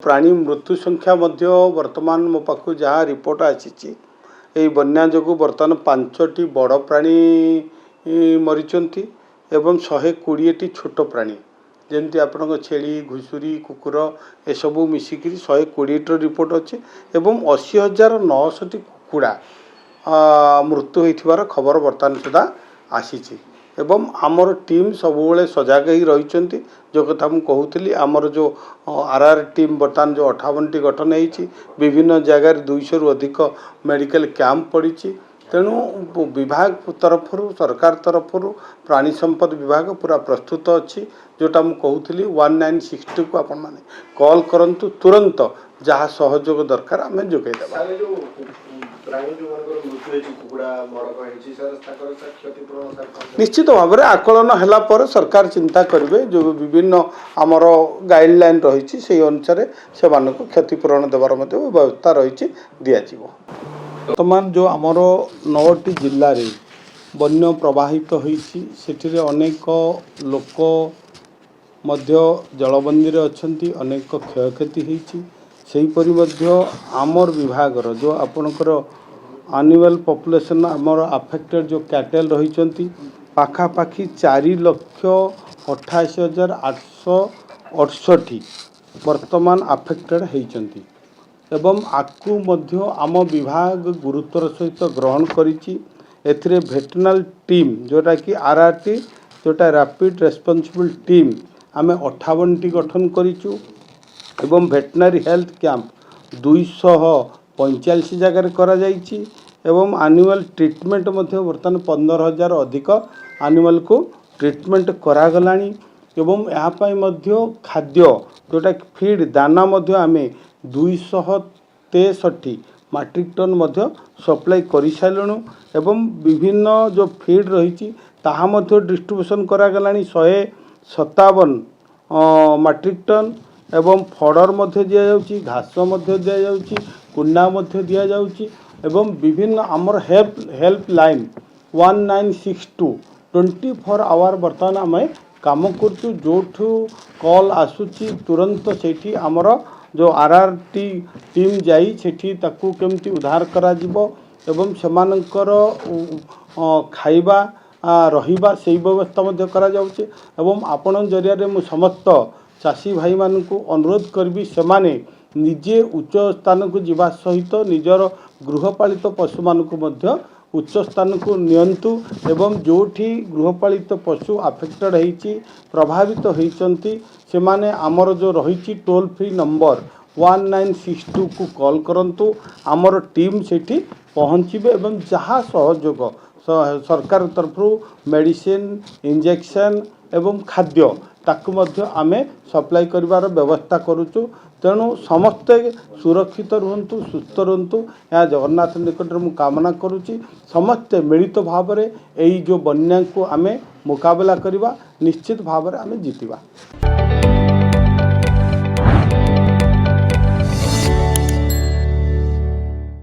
प्राणी मृत्यु संख्या वर्तमान मो पाखु जहाँ रिपोर्ट आसी बन्या जो बर्तमान 5टी बड़ प्राणी मरीचंती एवं 120टी छोट प्राणी जमती आपण छेली घुषुरी कुकुर एसबू मिसिक 120टी रिपोर्ट अच्छे एवं 80,900टी कुकुड़ा मृत्यु होइथिबार खबर बर्तमान सुधा आसी एवं आमर टीम सबुबले सजग ही रही जो कथा मुझे कहूली आमर जो आरआर टीम बर्तमान जो 58टी गठन होती विभिन्न जगार 200 रु अधिक मेडिकल कैंप पड़ी तेणु विभाग तरफ सरकार तरफ प्राणी संपद विभाग पूरा प्रस्तुत अच्छी जोटा मुझे कहूली 1960 को आपण मैंने कॉल करंतु तुरंत जहाँ सहयोग दरकार आम जोगेदेवा। निश्चित भाव में आकलन है पर सरकार चिंता करेंगे जो विभिन्न आमर गाइडलाइन रही से अनुसार से क्षतिपूरण देवार व्यवस्था रही दिज्व। वर्तमान जो आमर 9टी जिले में बन्य प्रवाहित होती अनेक लोक जलबंदी अच्छा अनेक क्षयक्षति होती सेहीपरि आमर विभाग जो आपणकर एनुअल पॉपुलेशन आमर अफेक्टेड जो कैटेल रही पाखापाखि 4,88,868 वर्तमान अफेक्टेड होती एवं आकु मध्य आम विभाग गुरुत्वर सहित ग्रहण करिछि। एथिरे भेटरनल टीम जोटा कि आरआरटी जोटा रैपिड रेस्पॉन्सिबल टीम आमे 58टी गठन करिछु एवं भेटनरी हेल्थ कैंप 245 जगह करा जाइछि एवं एनुअल ट्रीटमेंट मध्य बर्तमान 15,000 अधिक एनुअल को ट्रीटमेंट करागलानी एवं यहाँ मध्य खाद्य जोटा फीड दाना मध्य आमे 263 मैट्रिक टन मध्य सप्लाई कर सारूँ एवं विभिन्न जो फीड रही ताहा मध्य डिस्ट्रीब्यूशन करागलानी 157 मैट्रिक टन एवं फॉडर मध्य दि जाउची घास मध्य दि जाउची कुंडा मध्य दि जाउची एवं विभिन्न आमर हेल्प लाइन 1962 24 आवर बर्तमान आम काम करचु जो कॉल आसूची तुरंत सेठी आमर जो आरआरटी टीम जाई सेठी ताकू केमती उद्धार करा जिवो एवं सेमानकर खाइबा रहिबा से व्यवस्था मध्य करा जाउची एवं आपण जरिया रे मु समस्त चाषी भाई मान को अनुरोध करी से निजे उच्च स्थान को जीवा सहित निजर गृहपालित पशु मान को मध्य उच्च स्थान को नियंतु एवं जोठी गृहपालित पशु अफेक्टेड होती प्रभावित होती से माने आमर जो रही टोल फ्री नंबर 1962 को कॉल करंतु आमर टीम सेठी पहुँचे एवं जहाँ सहयोग सरकार तरफ मेडिसिन इंजेक्शन एवं खाद्य ताकू मध्य आमे सप्लाई करिवार व्यवस्था करुचु तेणु समस्ते सुरक्षित रुहंतु सुस्थ रुहंतु या जगन्नाथ निकट में कामना करुच्ची समस्ते मिलित भाव में यही जो बन्या को आमे मुकाबला करिवा निश्चित भाव में आमे जीतिबा।